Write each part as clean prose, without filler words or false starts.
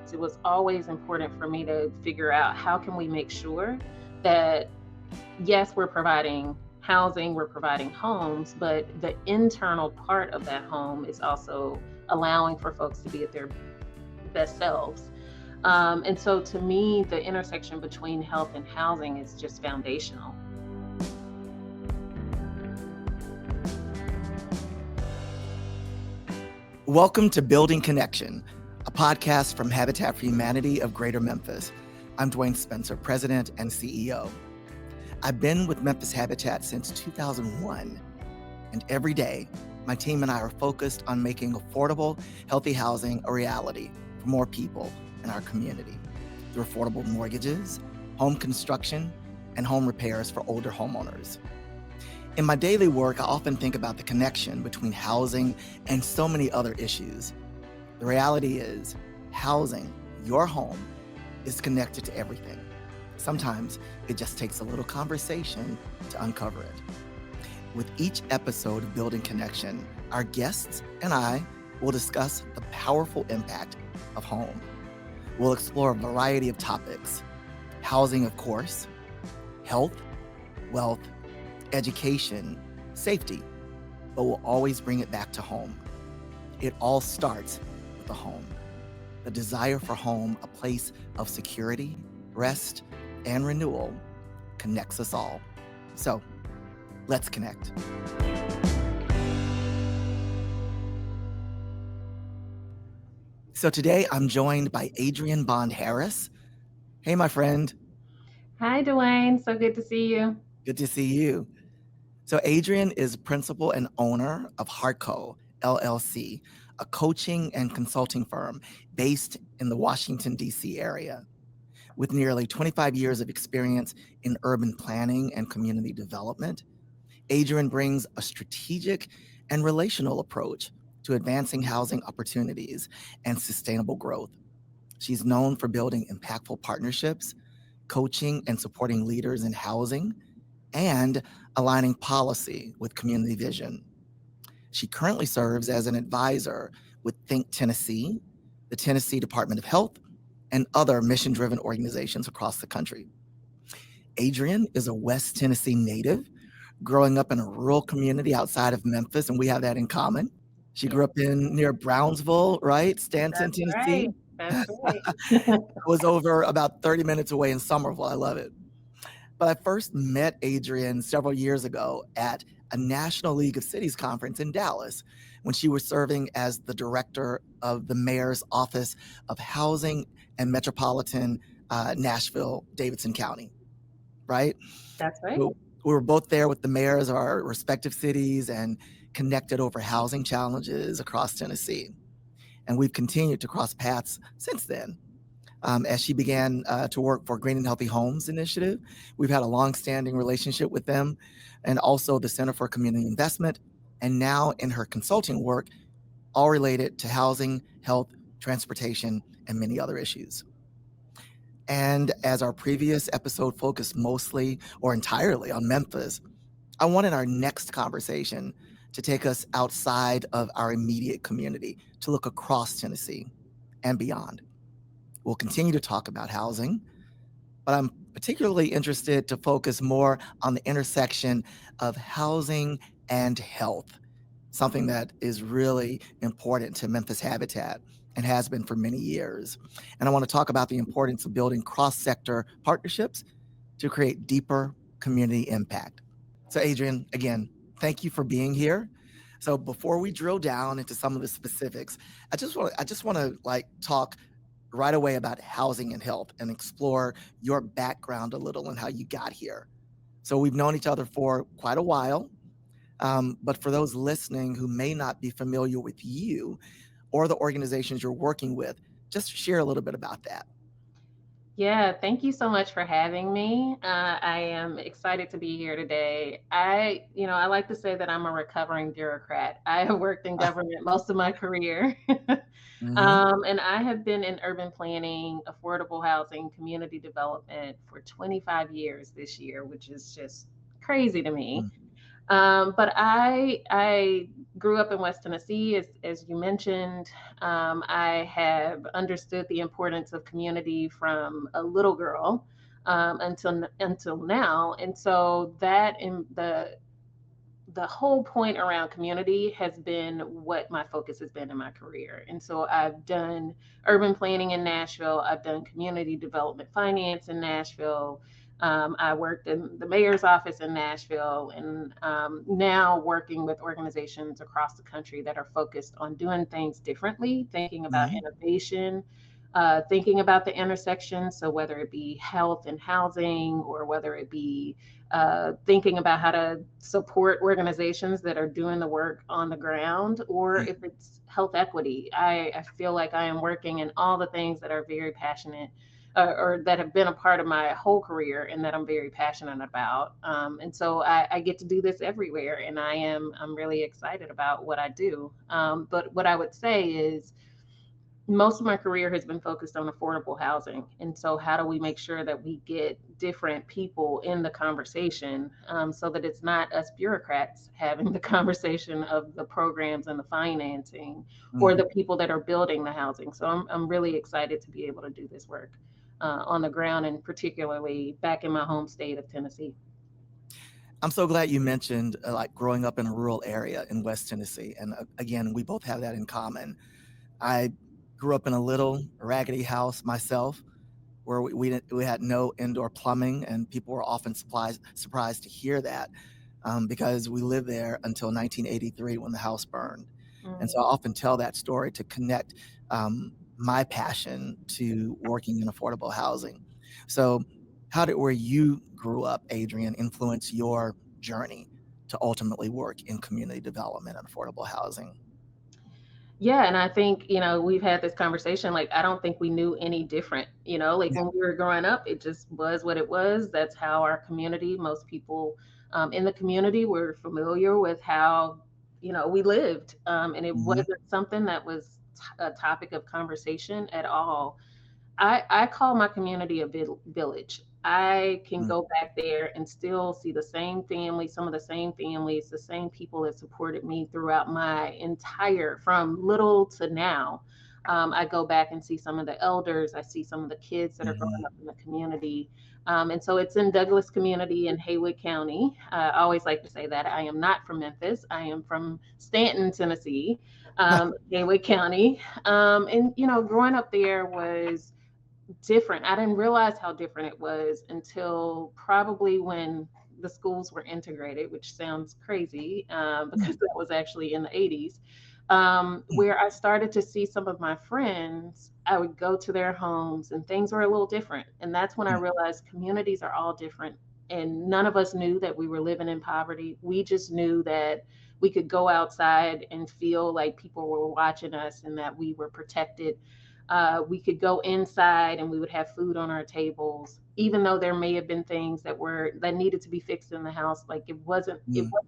projects, it was always important for me to figure out how can we make sure that, yes, we're providing housing, we're providing homes, but the internal part of that home is also allowing for folks to be at their best selves. And so to me, the intersection between health and housing is just foundational. Welcome to Building Connection, a podcast from Habitat for Humanity of Greater Memphis. I'm Dwayne Spencer, President and CEO. I've been with Memphis Habitat since 2001, and every day, my team and I are focused on making affordable, healthy housing a reality for more people in our community through affordable mortgages, home construction, and home repairs for older homeowners. In my daily work, I often think about the connection between housing and so many other issues. The reality is, housing, your home, is connected to everything. Sometimes it just takes a little conversation to uncover it. With each episode of Building Connection, our guests and I will discuss the powerful impact of home. We'll explore a variety of topics: housing, of course, health, wealth, education, safety, but we'll always bring it back to home. It all starts with the home. The desire for home, a place of security, rest, and renewal, connects us all. So, let's connect. So today I'm joined by Adriane Bond Harris. Hey, my friend. Hi, Dwayne. So good to see you. Good to see you. So Adriane is principal and owner of HarCo, LLC, a coaching and consulting firm based in the Washington, D.C. area. With nearly 25 years of experience in urban planning and community development, Adriane brings a strategic and relational approach to advancing housing opportunities and sustainable growth. She's known for building impactful partnerships, coaching and supporting leaders in housing, and aligning policy with community vision. She currently serves as an advisor with Think Tennessee, the Tennessee Department of Health, and other mission-driven organizations across the country. Adriane is a West Tennessee native, growing up in a rural community outside of Memphis, and we have that in common. She grew up near Brownsville, right? Stanton, That's Tennessee. right. That's right. I was over about 30 minutes away in Somerville. I love it. But I first met Adriane several years ago at a National League of Cities conference in Dallas when she was serving as the director of the mayor's office of housing and metropolitan Nashville, Davidson County, right? That's right. So we were both there with the mayors of our respective cities and connected over housing challenges across Tennessee. And we've continued to cross paths since then. As she began to work for Green and Healthy Homes Initiative. We've had a long-standing relationship with them, and also the Center for Community Investment, and now in her consulting work, all related to housing, health, transportation, and many other issues. And as our previous episode focused mostly or entirely on Memphis, I wanted our next conversation to take us outside of our immediate community, to look across Tennessee and beyond. We'll continue to talk about housing, but I'm particularly interested to focus more on the intersection of housing and health, something that is really important to Memphis Habitat and has been for many years. And I want to talk about the importance of building cross-sector partnerships to create deeper community impact. So Adriane, again, thank you for being here. So before we drill down into some of the specifics, I just want to talk right away about housing and health and explore your background a little and how you got here. So we've known each other for quite a while, but for those listening who may not be familiar with you or the organizations you're working with, just share a little bit about that. Yeah, thank you so much for having me. I am excited to be here today. I like to say that I'm a recovering bureaucrat. I have worked in government most of my career. Mm-hmm. And I have been in urban planning, affordable housing, community development for 25 years this year, which is just crazy to me. But I grew up in West Tennessee, as you mentioned. I have understood the importance of community from a little girl until now, and so that in the whole point around community has been what my focus has been in my career. And so I've done urban planning in Nashville, I've done community development finance in Nashville. I worked in the mayor's office in Nashville, and now working with organizations across the country that are focused on doing things differently, thinking about Mhm. innovation, thinking about the intersection. So, whether it be health and housing, or whether it be thinking about how to support organizations that are doing the work on the ground, or Mm. if it's health equity. I feel like I am working in all the things that are very passionate, or that have been a part of my whole career and that I'm very passionate about. And so I get to do this everywhere, and I'm really excited about what I do. But what I would say is, most of my career has been focused on affordable housing. And so, how do we make sure that we get different people in the conversation, so that it's not us bureaucrats having the conversation of the programs and the financing, or Mhm. the people that are building the housing? So, I'm really excited to be able to do this work on the ground, and particularly back in my home state of Tennessee. I'm so glad you mentioned like growing up in a rural area in West Tennessee. And again, we both have that in common. I grew up in a little raggedy house myself where we had no indoor plumbing, and people were often surprised to hear that because we lived there until 1983 when the house burned. And so I Mm. often tell that story to connect my passion to working in affordable housing. So, how did where you grew up, Adriane, influence your journey to ultimately work in community development and affordable housing? Yeah, and I think, we've had this conversation. Like, I don't think we knew any different. Like Yeah. when we were growing up, it just was what it was. That's how our community, most people in the community were familiar with how, we lived. And it Hmm. wasn't something that was a topic of conversation at all. I call my community a village. I can Mm. go back there and still see the same family, some of the same families, the same people that supported me throughout my entire, from little to now. I go back and see some of the elders. I see some of the kids that are growing Hmm. up in the community. And so it's in Douglas Community in Haywood County. I always like to say that I am not from Memphis. I am from Stanton, Tennessee, Haywood County. And, growing up there was different. I didn't realize how different it was until probably when the schools were integrated, which sounds crazy, because that was actually in the 80s, where I started to see some of my friends. I would go to their homes and things were a little different. And that's when I realized communities are all different. And none of us knew that we were living in poverty. We just knew that we could go outside and feel like people were watching us and that we were protected. We could go inside and we would have food on our tables, even though there may have been things that needed to be fixed in the house. Like, it Mm. wasn't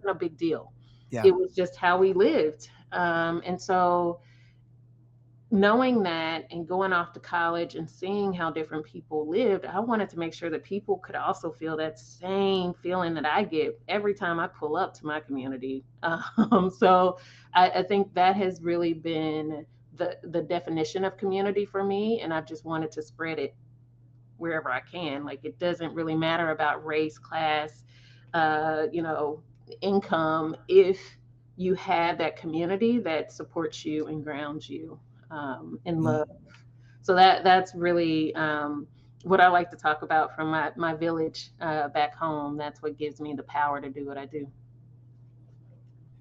a big deal. Yeah. It was just how we lived. And so, knowing that and going off to college and seeing how different people lived, I wanted to make sure that people could also feel that same feeling that I get every time I pull up to my community. So I think that has really been the definition of community for me, and I've just wanted to spread it wherever I can. Like, it doesn't really matter about race, class, uh, you know, income, if you have that community that supports you and grounds you in Mm. love. So that's really what I like to talk about from my village back home. That's what gives me the power to do what I do.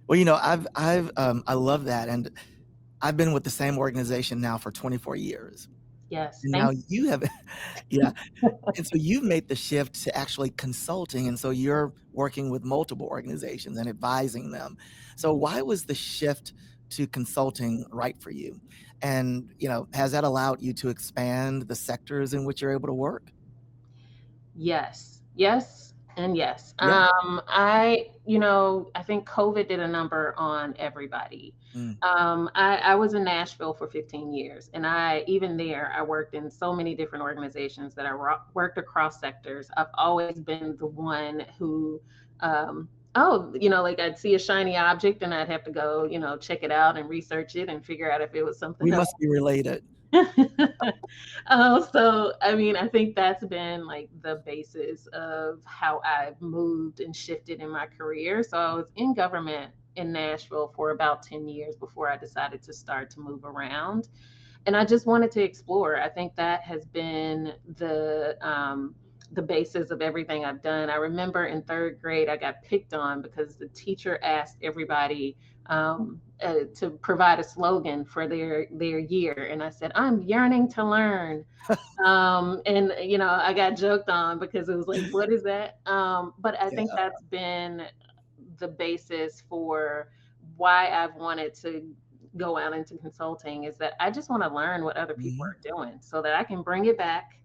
Well, I love that, and I've been with the same organization now for 24 years, Yes, and now thank you have, yeah, and so you've made the shift to actually consulting, and so you're working with multiple organizations and advising them. So why was the shift to consulting right for you? And, has that allowed you to expand the sectors in which you're able to work? Yes, yes, and yes. Yeah. I think COVID did a number on everybody. Mm. I was in Nashville for 15 years, and even there, I worked in so many different organizations that I worked across sectors. I've always been the one who Oh, like I'd see a shiny object and I'd have to go, check it out and research it and figure out if it was something We else. must be related. So I mean, I think that's been like the basis of how I've moved and shifted in my career. So I was in government in Nashville for about 10 years before I decided to start to move around. And I just wanted to explore. I think that has been the basis of everything I've done. I remember in third grade, I got picked on because the teacher asked everybody to provide a slogan for their year, and I said, "I'm yearning to learn." And I got joked on because it was like, "What is that?" But I think Yeah. that's been the basis for why I've wanted to go out into consulting, is that I just want to learn what other people Mhm. are doing so that I can bring it back,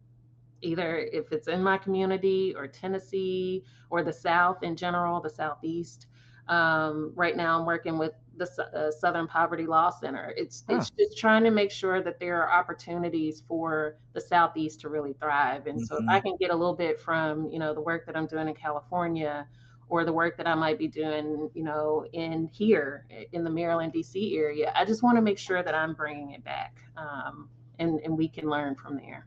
either if it's in my community or Tennessee or the South in general, the Southeast. Right now, I'm working with the Southern Poverty Law Center. Huh. It's just trying to make sure that there are opportunities for the Southeast to really thrive. And so, if I Mhm. can get a little bit from the work that I'm doing in California, or the work that I might be doing, in here in the Maryland, D.C. area, I just want to make sure that I'm bringing it back, and we can learn from there.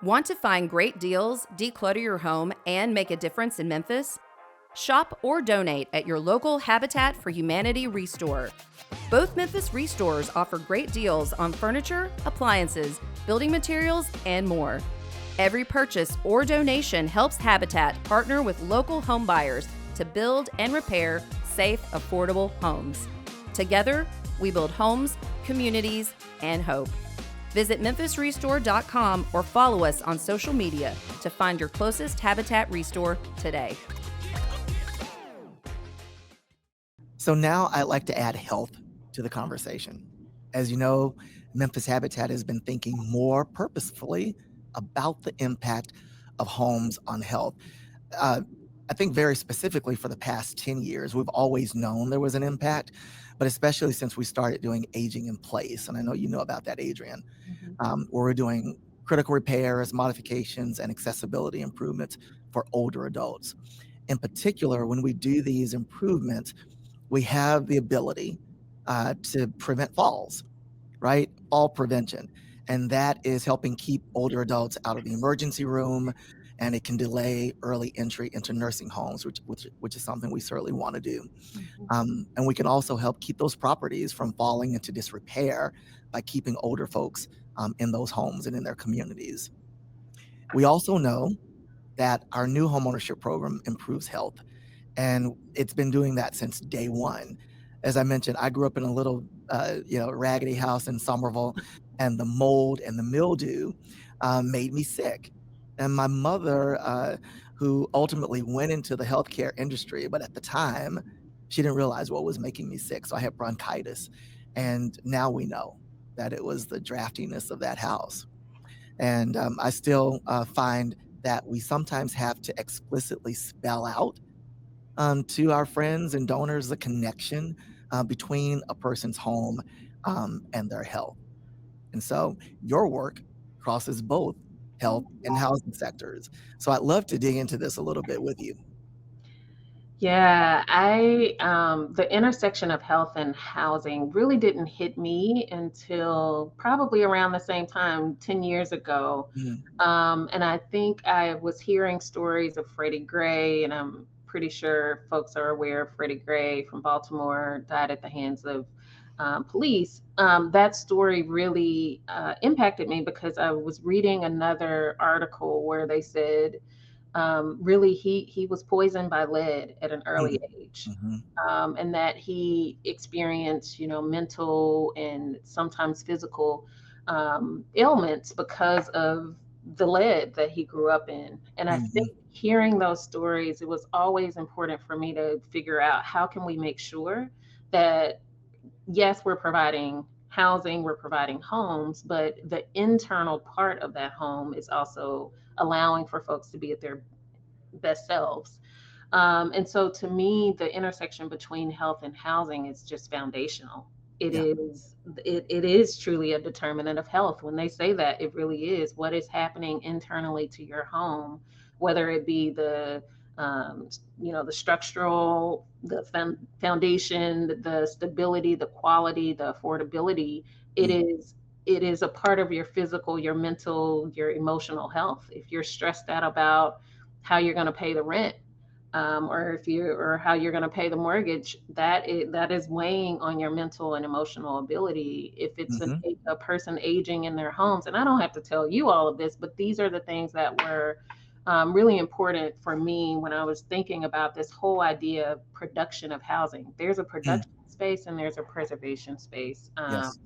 Want to find great deals, declutter your home, and make a difference in Memphis? Shop or donate at your local Habitat for Humanity Restore. Both Memphis Restores offer great deals on furniture, appliances, building materials, and more. Every purchase or donation helps Habitat partner with local home buyers to build and repair safe, affordable homes. Together, we build homes, communities, and hope. Visit memphisrestore.com or follow us on social media to find your closest Habitat Restore today. So now I'd like to add health to the conversation. As you know, Memphis Habitat has been thinking more purposefully about the impact of homes on health. Uh, I think very specifically for the past 10 years, we've always known there was an impact, but especially since we started doing aging in place. And I know you know about that, Adriane, Mhm. where we're doing critical repairs, modifications, and accessibility improvements for older adults. In particular, when we do these improvements, we have the ability to prevent falls, right? Fall prevention. And that is helping keep older adults out of the emergency room, and it can delay early entry into nursing homes, which is something we certainly want to do. Mhm. And we can also help keep those properties from falling into disrepair by keeping older folks in those homes and in their communities. We also know that our new homeownership program improves health, and it's been doing that since day one. As I mentioned, I grew up in a little, raggedy house in Somerville, and the mold and the mildew made me sick. And my mother, who ultimately went into the healthcare industry, but at the time, she didn't realize what was making me sick. So I had bronchitis, and now we know that it was the draftiness of that house. And I still find that we sometimes have to explicitly spell out to our friends and donors the connection between a person's home and their health. And so your work crosses both health and housing sectors. So I'd love to dig into this a little bit with you. Yeah, the intersection of health and housing really didn't hit me until probably around the same time, 10 years ago. Mm, And I think I was hearing stories of Freddie Gray, and I'm pretty sure folks are aware of Freddie Gray from Baltimore, died at the hands of police. That story really impacted me because I was reading another article where they said, really he was poisoned by lead at an mm, early age, mhm, and that he experienced mental and sometimes physical ailments because of the lead that he grew up in. And I think mhm. hearing those stories, it was always important for me to figure out how can we make sure that, yes, we're providing housing, we're providing homes, but the internal part of that home is also allowing for folks to be at their best selves. And so to me, the intersection between health and housing is just foundational. It Yeah. is it is truly a determinant of health. When they say that, it really is what is happening internally to your home, whether it be The structural, the foundation, the stability, the quality, the affordability. It Mm. is it is a part of your physical, your mental, your emotional health. If you're stressed out about how you're going to pay the rent, or how you're going to pay the mortgage, that is weighing on your mental and emotional ability. If it's Hmm. a person aging in their homes, and I don't have to tell you all of this, but these are the things that were really important for me when I was thinking about this whole idea of production of housing. There's a Mm. production space and there's a preservation space. Yes.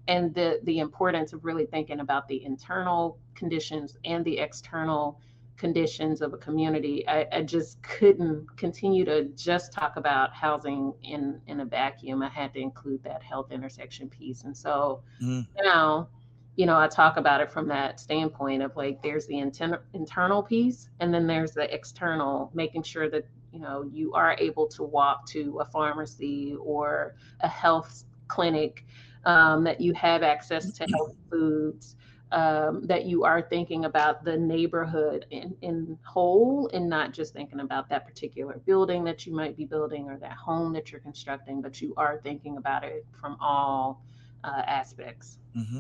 And the importance of really thinking about the internal conditions and the external conditions of a community. I just couldn't continue to just talk about housing in a vacuum. I had to include that health intersection piece. And so Mm. now, I talk about it from that standpoint of like there's the internal piece, and then there's the external, making sure that you are able to walk to a pharmacy or a health clinic, that you have access to healthy foods, that you are thinking about the neighborhood in whole, and not just thinking about that particular building that you might be building or that home that you're constructing, but you are thinking about it from all aspects. Hmm.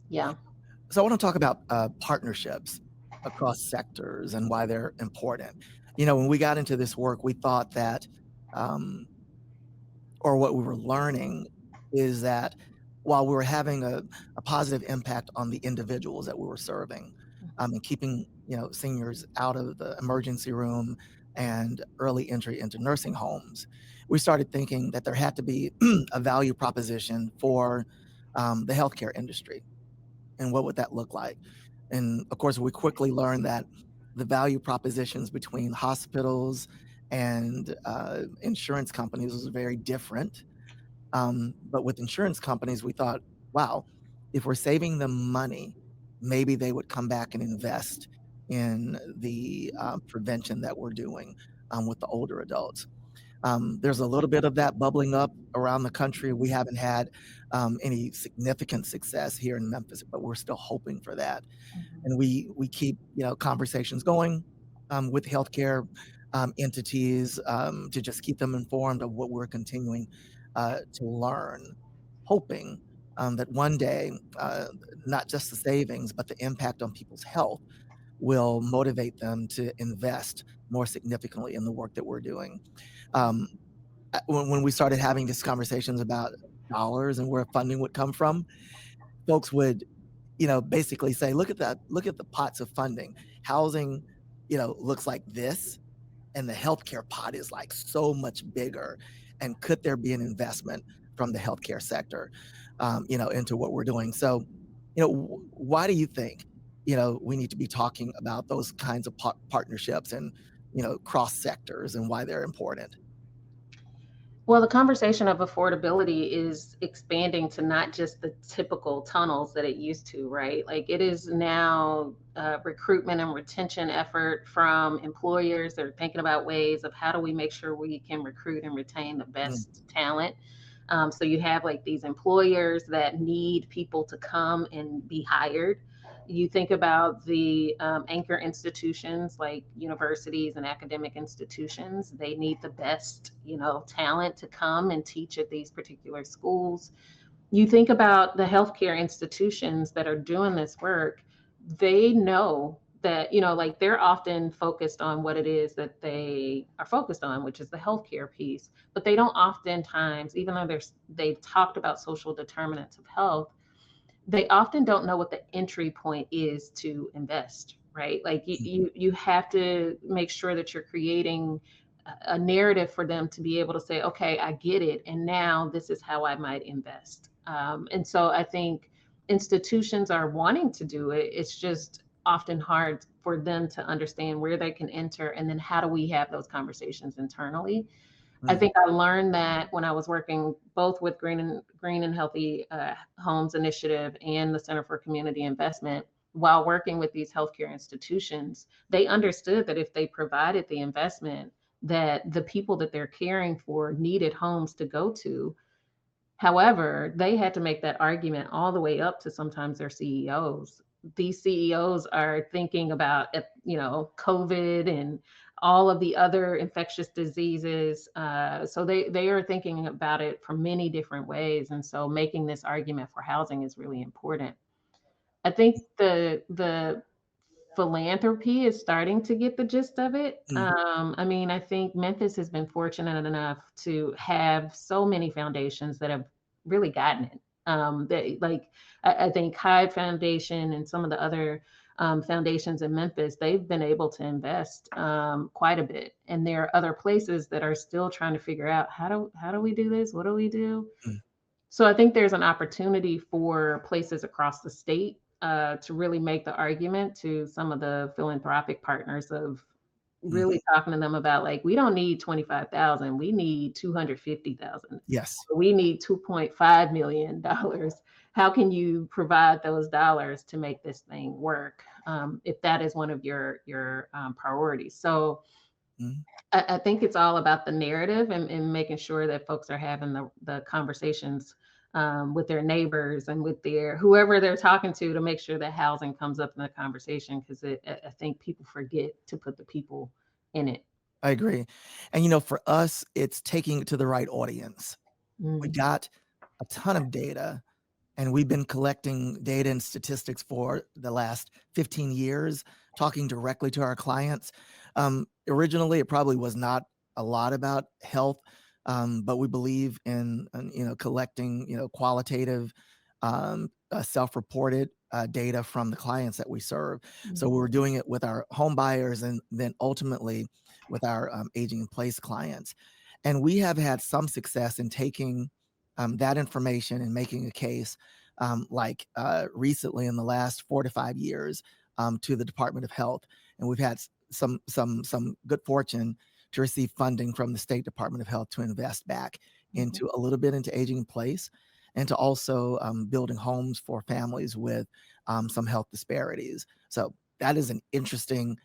Yeah. So I want to talk about partnerships across sectors and why they're important. When we got into this work, we thought that, um, or what we were learning is that while we were having a positive impact on the individuals that we were serving, and keeping seniors out of the emergency room and early entry into nursing homes, we started thinking that there had to be a value proposition for the healthcare industry, and what would that look like. And of course, we quickly learned that the value propositions between hospitals and insurance companies was very different. But with insurance companies, we thought, wow, if we're saving them money, maybe they would come back and invest in the prevention that we're doing with the older adults. There's a little bit of that bubbling up around the country. We haven't had any significant success here in Memphis, but we're still hoping for that. And we keep conversations going with healthcare entities to just keep them informed of what we're continuing to learn, hoping that one day, not just the savings, but the impact on people's health will motivate them to invest more significantly in the work that we're doing. Um, when we started having these conversations about dollars and where funding would come from, folks would basically say, look at that, look at the pots of funding. Housing, looks like this, and the healthcare pot is like so much bigger. And could there be an investment from the healthcare sector, into what we're doing? So, why do you think, we need to be talking about those kinds of partnerships and, cross sectors, and why they're important? Well, the conversation of affordability is expanding to not just the typical tunnels that it used to, right? Like it is now recruitment and retention effort from employers. They're thinking about ways of how do we make sure we can recruit and retain the Mm. best talent. So you have like these employers that need people to come and be hired. You think about the anchor institutions like universities and academic institutions. They need the best, talent to come and teach at these particular schools. You think about the healthcare institutions that are doing this work. They know that, like they're often focused on what it is that they are focused on, which is the healthcare piece. But they don't oftentimes, even though they've talked about social determinants of health, they often don't know what the entry point is to invest, right? Like you have to make sure that you're creating a narrative for them to be able to say, okay, I get it, and now this is how I might invest. And so I think institutions are wanting to do it. It's just often hard for them to understand where they can enter, and then how do we have those conversations internally. I Mm. think I learned that when I was working both with Green and Healthy Homes Initiative and the Center for Community Investment. While working with these healthcare institutions, they understood that if they provided the investment, that the people that they're caring for needed homes to go to. However, they had to make that argument all the way up to sometimes their CEOs. These CEOs are thinking about, COVID and all of the other infectious diseases. So they are thinking about it from many different ways. And so making this argument for housing is really important. I think the philanthropy is starting to get the gist of it. Mm, I mean, I think Memphis has been fortunate enough to have so many foundations that have really gotten it. Like I think Hyde Foundation and some of the other foundations in Memphis, they've been able to invest quite a bit. And there are other places that are still trying to figure out how do we do this? What do we do? mm, So I think there's an opportunity for places across the state to really make the argument to some of the philanthropic partners of mhm. really talking to them about like we don't need 25,000, we need 250,000. Yes, We need 2.5 million dollars. How can you provide those dollars to make this thing work? If that is one of your priorities. So mhm. I think it's all about the narrative and making sure that folks are having the conversations with their neighbors and with their whoever they're talking to make sure that housing comes up in the conversation because I think people forget to put the people in it. I agree. And, for us, it's taking it to the right audience. We Mm, got a ton of data, and we've been collecting data and statistics for the last 15 years, talking directly to our clients. Originally, it probably was not a lot about health, but we believe in collecting, qualitative, self-reported data from the clients that we serve. So we mhm, were doing it with our home buyers and then ultimately with our aging in place clients. And we have had some success in taking that information and making a case, like recently in the last 4 to 5 years, to the Department of Health, and we've had some good fortune to receive funding from the State Department of Health to invest back mhm. into a little bit into aging in place, and to also building homes for families with some health disparities. So that is an interesting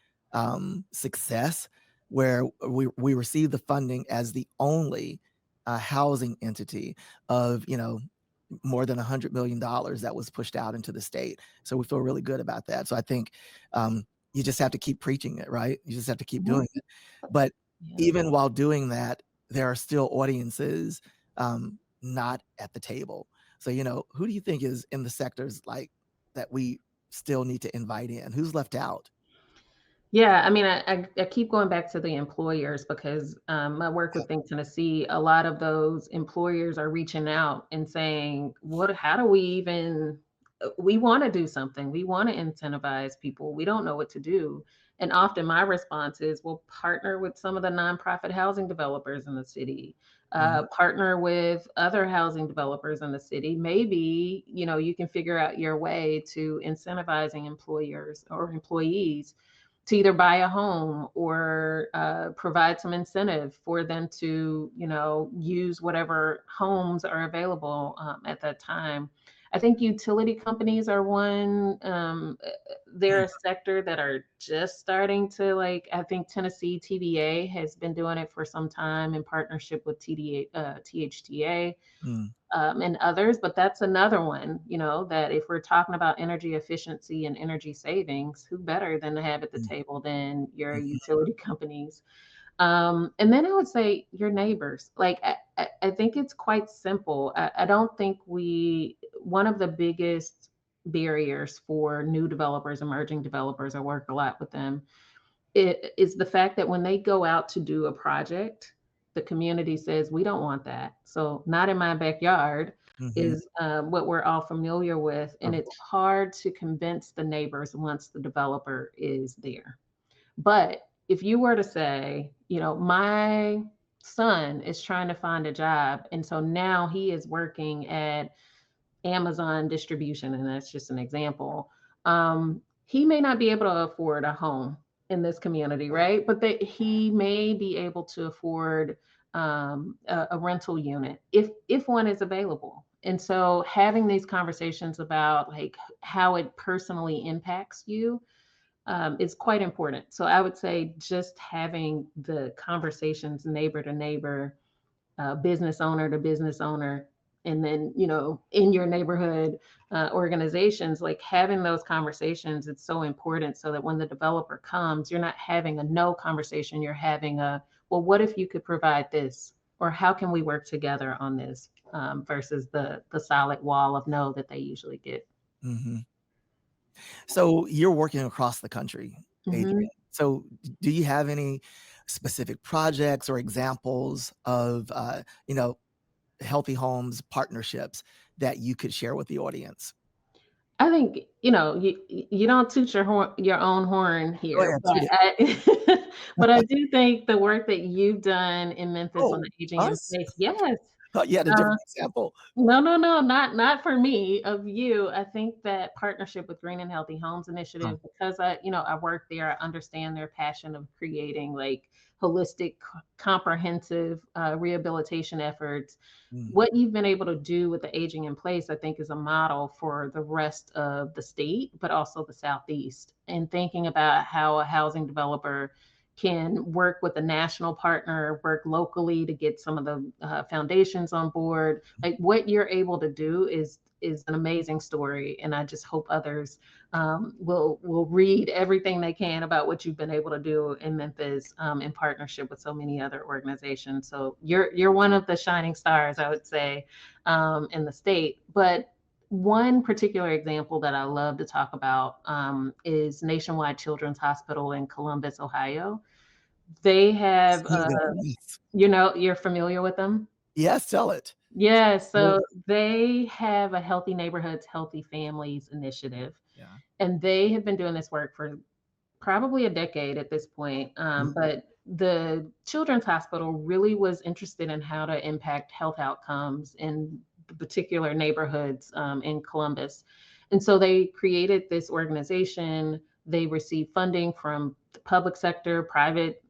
success where we receive the funding as the only housing entity of more than $100 million that was pushed out into the state. So we feel really good about that. So I think you just have to keep preaching it, right? You just have to keep Yeah, doing it. But yeah. even while doing that, there are still audiences not at the table. So who do you think is in the sectors like that we still need to invite in? Who's left out? Yeah, I mean, I keep going back to the employers because I work Yeah. with Think Tennessee. A lot of those employers are reaching out and saying, "What? How do we even? We want to do something. We want to incentivize people. We don't know what to do." And often my response is, "Well, partner with some of the nonprofit housing developers in the city. Mhm, Partner with other housing developers in the city. Maybe you can figure out your way to incentivizing employers or employees." To either buy a home or provide some incentive for them to, use whatever homes are available at that time. I think utility companies are one. They're mm, a sector that are just starting to like. I think Tennessee TVA has been doing it for some time in partnership with THTA mm, and others. But that's another one, that if we're talking about energy efficiency and energy savings, who better than to have at the mm, table than your mhm, utility companies? And then I would say your neighbors. Like, I think it's quite simple. I don't think one of the biggest barriers for new developers, emerging developers, I work a lot with them, it is the fact that when they go out to do a project, the community says, "We don't want that." So, "Not in my backyard" mhm. is, what we're all familiar with, and it's hard to convince the neighbors once the developer is there. But if you were to say, "My son is trying to find a job, and so now he is working at Amazon distribution," and that's just an example. He may not be able to afford a home in this community, right? But that he may be able to afford a rental unit if one is available. And so having these conversations about like how it personally impacts you is quite important. So I would say just having the conversations neighbor to neighbor, business owner to business owner, and then, in your neighborhood organizations, like having those conversations, it's so important so that when the developer comes, you're not having a no conversation, you're having a, well, what if you could provide this? Or how can we work together on this, versus the solid wall of no that they usually get. Mm-hmm. So you're working across the country, Mm-hmm. Adriane. So do you have any specific projects or examples of, healthy homes partnerships that you could share with the audience? I think, you don't toot your own horn Go here, ahead, but shoot it. but I do think the work that you've done in Memphis on Oh, the aging in us? place, yes. Thought you had a Uh, different example. no, no, no, not for me, of you. I think that partnership with Green and Healthy Homes Huh. Initiative, because I work there, I understand their passion of creating like holistic, comprehensive rehabilitation efforts. Mm, What you've been able to do with the aging in place, I think, is a model for the rest of the state, but also the Southeast. And thinking about how a housing developer can work with a national partner, work locally to get some of the foundations on board. Like what you're able to do is an amazing story, and I just hope others will read everything they can about what you've been able to do in Memphis, in partnership with so many other organizations. So you're one of the shining stars, I would say, in the state. But one particular example that I love to talk about is Nationwide Children's Hospital in Columbus, Ohio. They have, heard of them, yes. you're familiar with them? Yes, tell it. Yeah, Well, so they have a Healthy Neighborhoods, Healthy Families initiative, yeah. and they have been doing this work for probably a decade at this point. Mhm, But the Children's Hospital really was interested in how to impact health outcomes in the particular neighborhoods in Columbus. And so they created this organization. They received funding from the public sector, private,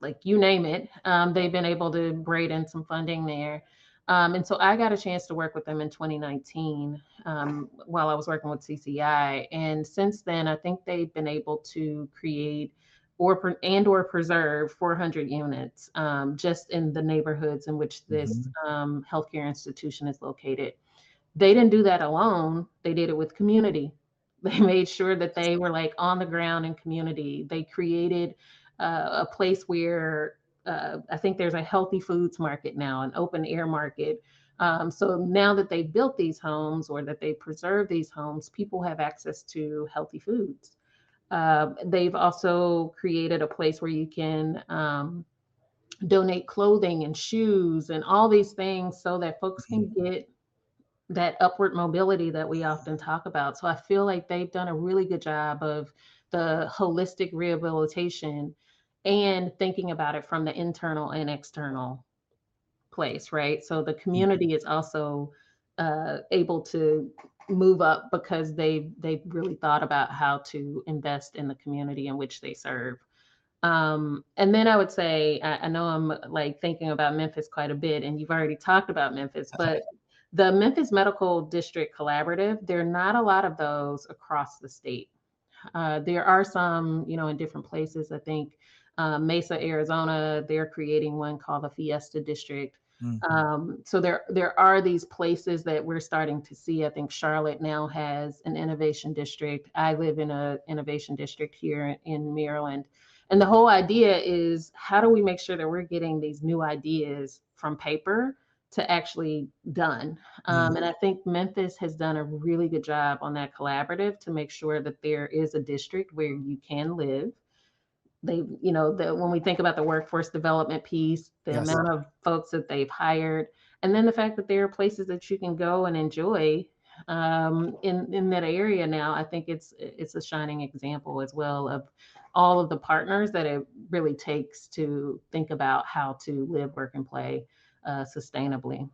like you name it. They've been able to braid in some funding there. And so I got a chance to work with them in 2019 while I was working with CCI. And since then, I think they've been able to create or preserve 400 units just in the neighborhoods in which this mhm, healthcare institution is located. They didn't do that alone. They did it with community. They made sure that they were like on the ground in community. They created a place where I think there's a healthy foods market now, an open air market. So now that they built these homes or that they preserve these homes, people have access to healthy foods. They've also created a place where you can donate clothing and shoes and all these things so that folks mhm, can get that upward mobility that we often talk about. So I feel like they've done a really good job of the holistic rehabilitation and thinking about it from the internal and external place, right? So the mhm, community is also able to move up because they've really thought about how to invest in the community in which they serve. And then I would say, I know I'm like thinking about Memphis quite a bit, and you've already talked about Memphis, but the Memphis Medical District Collaborative, there are not a lot of those across the state. There are some, in different places. I think Mesa, Arizona, they're creating one called the Fiesta District. mhm, So there are these places that we're starting to see. I think Charlotte now has an innovation district. I live in a innovation district here in Maryland. And the whole idea is how do we make sure that we're getting these new ideas from paper to actually done? mhm, And I think Memphis has done a really good job on that collaborative to make sure that there is a district where you can live. When we think about the workforce development piece, the yes. amount of folks that they've hired, and then the fact that there are places that you can go and enjoy in that area now, I think it's a shining example as well of all of the partners that it really takes to think about how to live, work, and play sustainably.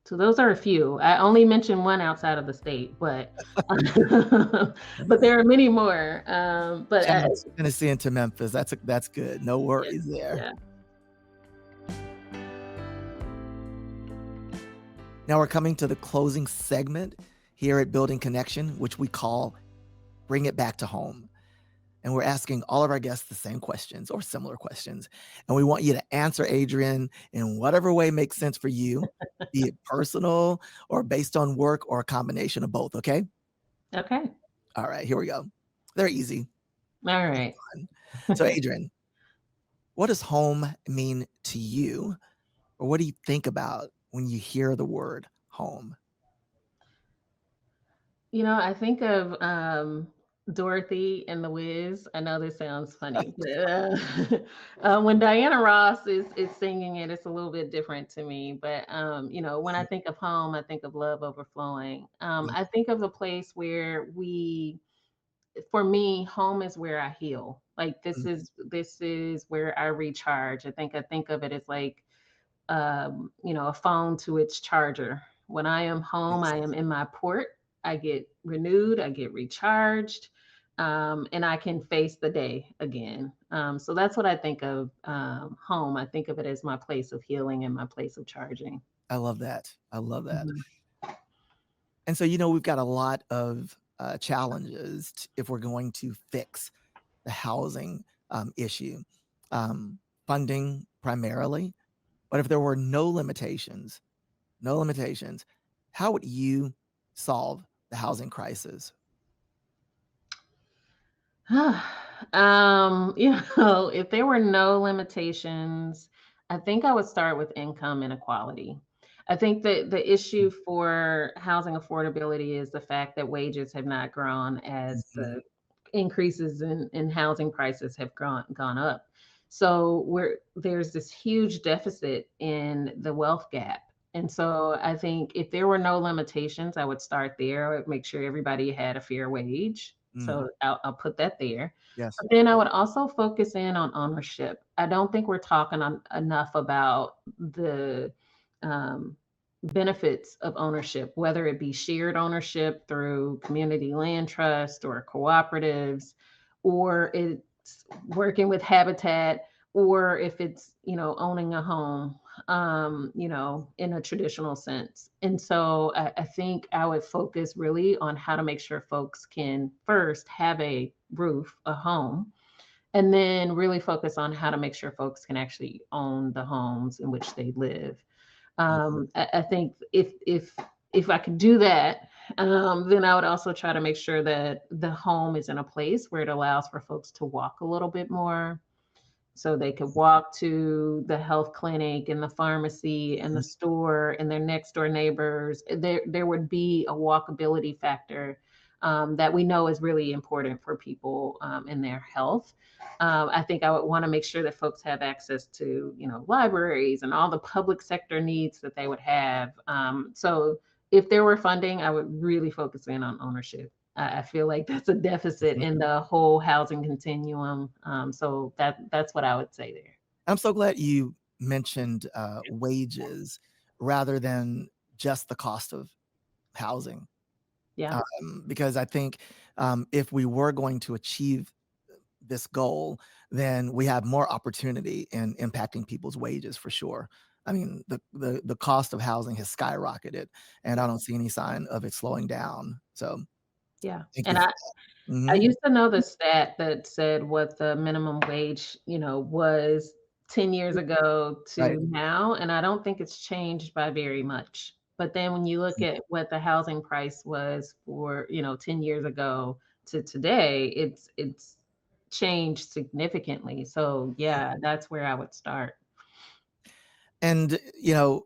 So those are a few. I only mentioned one outside of the state, but but there are many more. But Shout out to Tennessee and to Memphis. That's good. No yeah, worries there. yeah. Now we're coming to the closing segment here at Building Connection, which we call Bring It Back to Home. and we're asking all of our guests the same questions or similar questions. And we want you to answer, Adriane, in whatever way makes sense for you, be it personal or based on work or a combination of both. Okay. Okay. All right, here we go. They're easy. All right. So, Adriane, what does home mean to you? Or what do you think about when you hear the word home? I think of Dorothy and the Wiz. I know this sounds funny, but when Diana Ross is singing it, it's a little bit different to me. But when I think of home, I think of love overflowing. Yeah. I think of a place where for me, home is where I heal. Like this is where I recharge. I think of it as like a phone to its charger. When I am home, Yes, I am in my port. I get renewed, I get recharged, and I can face the day again. So that's what I think of home. I think of it as my place of healing and my place of charging. I love that. I love that. Mhm. And so, we've got a lot of challenges if we're going to fix the housing issue. Um, Funding primarily, but if there were no limitations, how would you solve the housing crisis? If there were no limitations, I think I would start with income inequality. I think that the issue for housing affordability is the fact that wages have not grown as Mhm. the increases in housing prices have gone up. So there's this huge deficit in the wealth gap. And so I think if there were no limitations, I would start there. I would make sure everybody had a fair wage. Mm, So I'll put that there. yes. But then I would also focus in on ownership. I don't think we're talking enough about the um, benefits of ownership, whether it be shared ownership through community land trust or cooperatives, or it's working with Habitat, or if it's, owning a home, in a traditional sense. And so I think I would focus really on how to make sure folks can first have a roof, a home, and then really focus on how to make sure folks can actually own the homes in which they live. Mhm. I think if I could do that, then I would also try to make sure that the home is in a place where it allows for folks to walk a little bit more, so they could walk to the health clinic and the pharmacy and the store and their next door neighbors. There would be a walkability factor that we know is really important for people in their health. I think I would want to make sure that folks have access to, libraries and all the public sector needs that they would have. So if there were funding, I would really focus in on ownership. I feel like that's a deficit Mhm. in the whole housing continuum. So that's what I would say there. I'm so glad you mentioned wages rather than just the cost of housing. Yeah. Because I think if we were going to achieve this goal, then we have more opportunity in impacting people's wages for sure. I mean, the cost of housing has skyrocketed, and I don't see any sign of it slowing down. So Yeah. thank you And for I, that. I Mhm. used to know the stat that said what the minimum wage, was 10 years ago Right. to now, and I don't think it's changed by very much. But then when you look at what the housing price was for, 10 years ago to today, it's changed significantly. So yeah, that's where I would start. And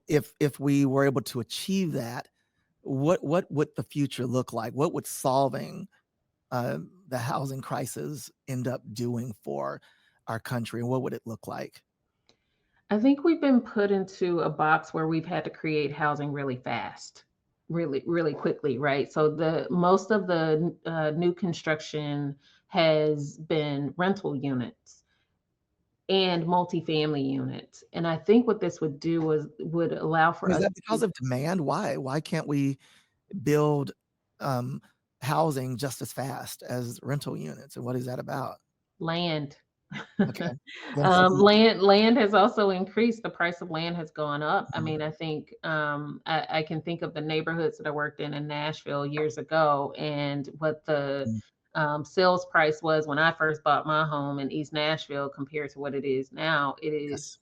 if we were able to achieve that, what would the future look like? What would solving the housing crisis end up doing for our country, and what would it look like? I think we've been put into a box where we've had to create housing really fast, really, really quickly, right? So the most of the new construction has been rental units and multifamily units, and I think what this would do was would allow for Is us that because to of demand? Why can't we build um, housing just as fast as rental units? And what is that about? land. Okay. Density. Land has also increased. The price of land has gone up. I Mhm. mean, I think I can think of the neighborhoods that I worked in Nashville years ago, and what the sales price was when I first bought my home in East Nashville compared to what it is now. It Yes. is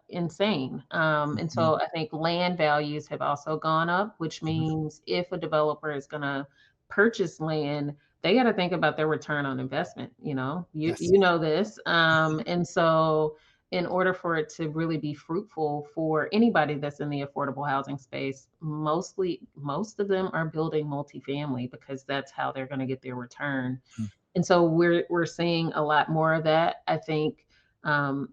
insane. And Mhm. so I think land values have also gone up, which Mhm. means if a developer is going to purchase land, they got to think about their return on investment. Yes. You know this, and so in order for it to really be fruitful for anybody that's in the affordable housing space, most of them are building multifamily because that's how they're going to get their return. Mm. And so we're seeing a lot more of that. I think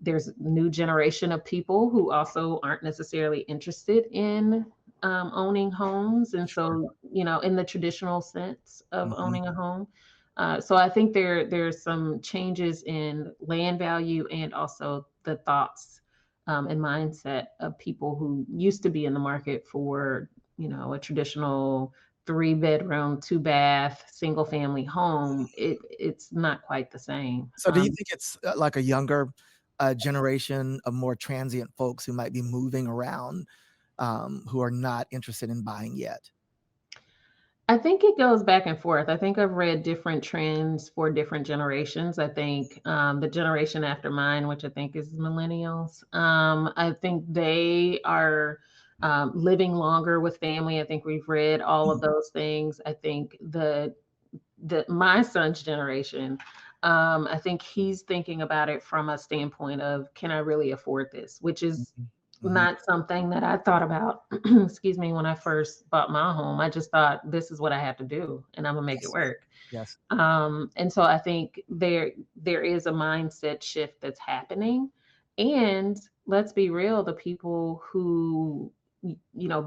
there's a new generation of people who also aren't necessarily interested in owning homes, and Sure. so in the traditional sense of Mhm. owning a home. So I think there's some changes in land value and also the thoughts and mindset of people who used to be in the market for a traditional 3 bedroom, 2 bath, single family home. It's not quite the same. So do you think it's, like a younger, generation of more transient folks who might be moving around, who are not interested in buying yet? I think it goes back and forth. I think I've read different trends for different generations. I think the generation after mine, which I think is millennials, I think they are living longer with family. I think we've read all of Mm. those things. I think the my son's generation, I think he's thinking about it from a standpoint of, can I really afford this? Which is Mhm. Mhm. not something that I thought about, excuse me, when I first bought my home. I just thought this is what I have to do and I'm gonna make it Yes. work. Yes. And so I think there is a mindset shift that's happening. And let's be real, the people who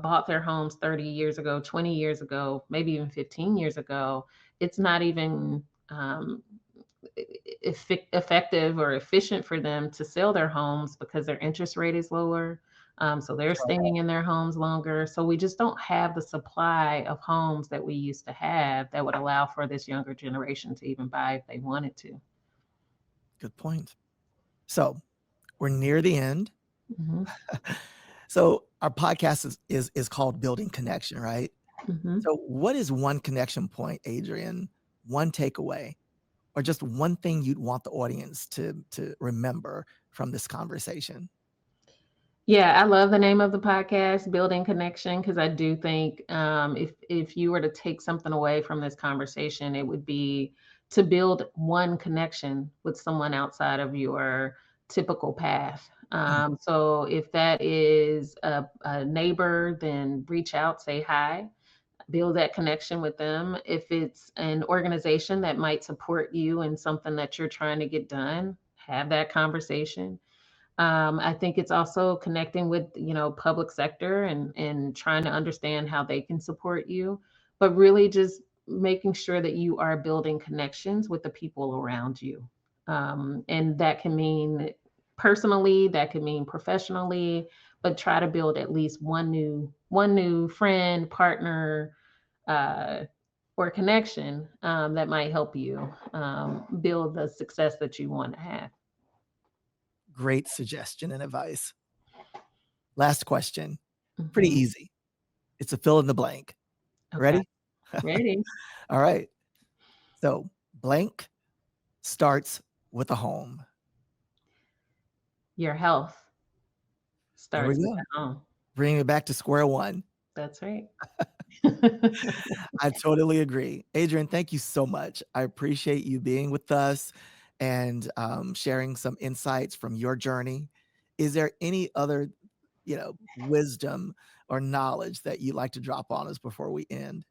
bought their homes 30 years ago, 20 years ago, maybe even 15 years ago, it's not even effective or efficient for them to sell their homes because their interest rate is lower. So they're That's right. staying in their homes longer. So we just don't have the supply of homes that we used to have that would allow for this younger generation to even buy if they wanted to. Good point. So, we're near the end. Hmm. So, our podcast is called Building Connection, right? Hmm. So, what is one connection point, Adriane, one takeaway, or just one thing you'd want the audience to remember from this conversation? Yeah, I love the name of the podcast, Building Connection, because I do think if you were to take something away from this conversation, it would be to build one connection with someone outside of your typical path. Mm. So if that is a neighbor, then reach out, say hi, build that connection with them. If it's an organization that might support you in something that you're trying to get done, have that conversation. I think it's also connecting with, public sector and trying to understand how they can support you, but really just making sure that you are building connections with the people around you. And that can mean personally, that can mean professionally, but try to build at least one new friend, partner, uh, or connection that might help you build the success that you want to have. Great suggestion and advice. Last question. Pretty Mhm. easy. It's a fill in the blank. Okay. Ready? Ready. All right. So, blank starts with a home. Your health There we starts with go. at home. Bring it back to square one. That's right. I totally agree. Adriane, thank you so much. I appreciate you being with us and sharing some insights from your journey. Is there any other, wisdom or knowledge that you'd like to drop on us before we end?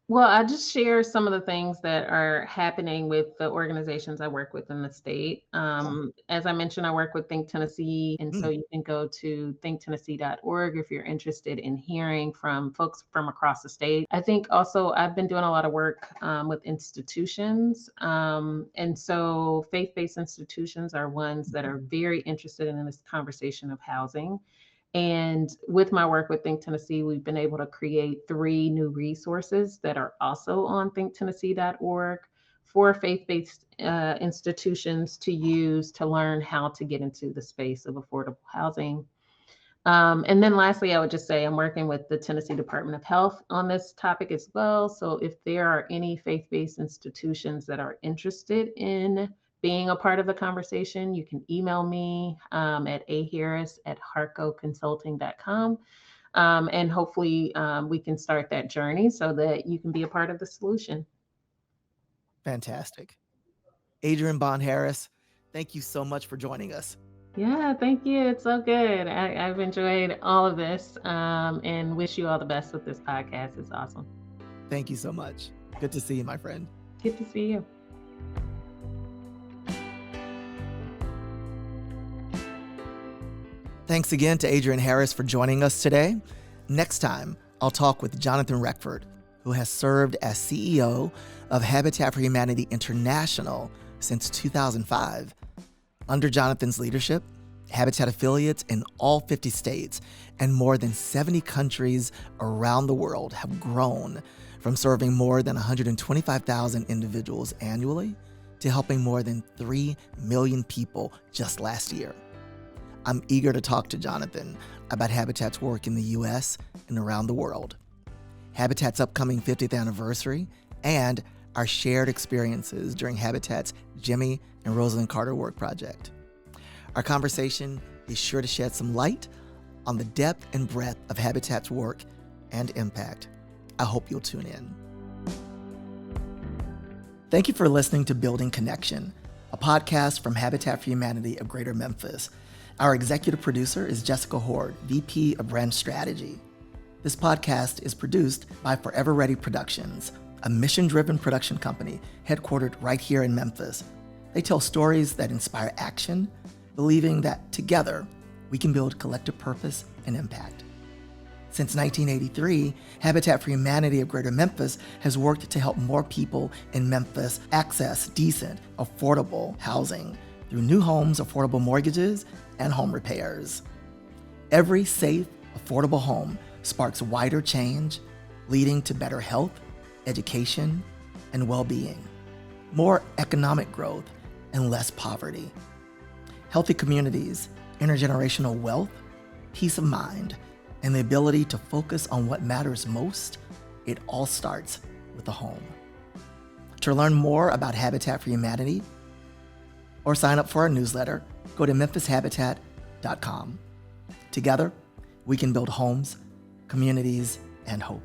Well, I just share some of the things that are happening with the organizations I work with in the state. Yeah. As I mentioned, I work with Think Tennessee, and so Mm. you can go to thinktennessee.org if you're interested in hearing from folks from across the state. I think also I've been doing a lot of work with institutions. And so faith based institutions are ones that are very interested in this conversation of housing. And with my work with Think Tennessee, we've been able to create 3 new resources that are also on thinktennessee.org for faith based institutions to use to learn how to get into the space of affordable housing. And then lastly, I would just say I'm working with the Tennessee Department of Health on this topic as well. So if there are any faith-based institutions that are interested in being a part of the conversation, you can email me at aharris@harcoconsulting.com. And hopefully we can start that journey so that you can be a part of the solution. Fantastic. Adriane Bond Harris, thank you so much for joining us. Yeah, thank you. It's so good. I've enjoyed all of this and wish you all the best with this podcast. It's awesome. Thank you so much. Good to see you, my friend. Good to see you. Thanks again to Adriane Harris for joining us today. Next time, I'll talk with Jonathan Reckford, who has served as CEO of Habitat for Humanity International since 2005. Under Jonathan's leadership, Habitat affiliates in all 50 states and more than 70 countries around the world have grown from serving more than 125,000 individuals annually to helping more than 3 million people just last year. I'm eager to talk to Jonathan about Habitat's work in the U.S. and around the world, Habitat's upcoming 50th anniversary, and our shared experiences during Habitat's Jimmy and Rosalind Carter Work Project. Our conversation is sure to shed some light on the depth and breadth of Habitat's work and impact. I hope you'll tune in. Thank you for listening to Building Connection, a podcast from Habitat for Humanity of Greater Memphis. Our executive producer is Jessica Horde, VP of Brand Strategy. This podcast is produced by Forever Ready Productions, a mission-driven production company headquartered right here in Memphis. They tell stories that inspire action, believing that together we can build collective purpose and impact. Since 1983, Habitat for Humanity of Greater Memphis has worked to help more people in Memphis access decent, affordable housing through new homes, affordable mortgages, and home repairs. Every safe, affordable home sparks wider change, leading to better health, education, and well-being, more economic growth, and less poverty. Healthy communities, intergenerational wealth, peace of mind, and the ability to focus on what matters most, it all starts with a home. To learn more about Habitat for Humanity or sign up for our newsletter, go to memphishabitat.com. Together, we can build homes, communities, and hope.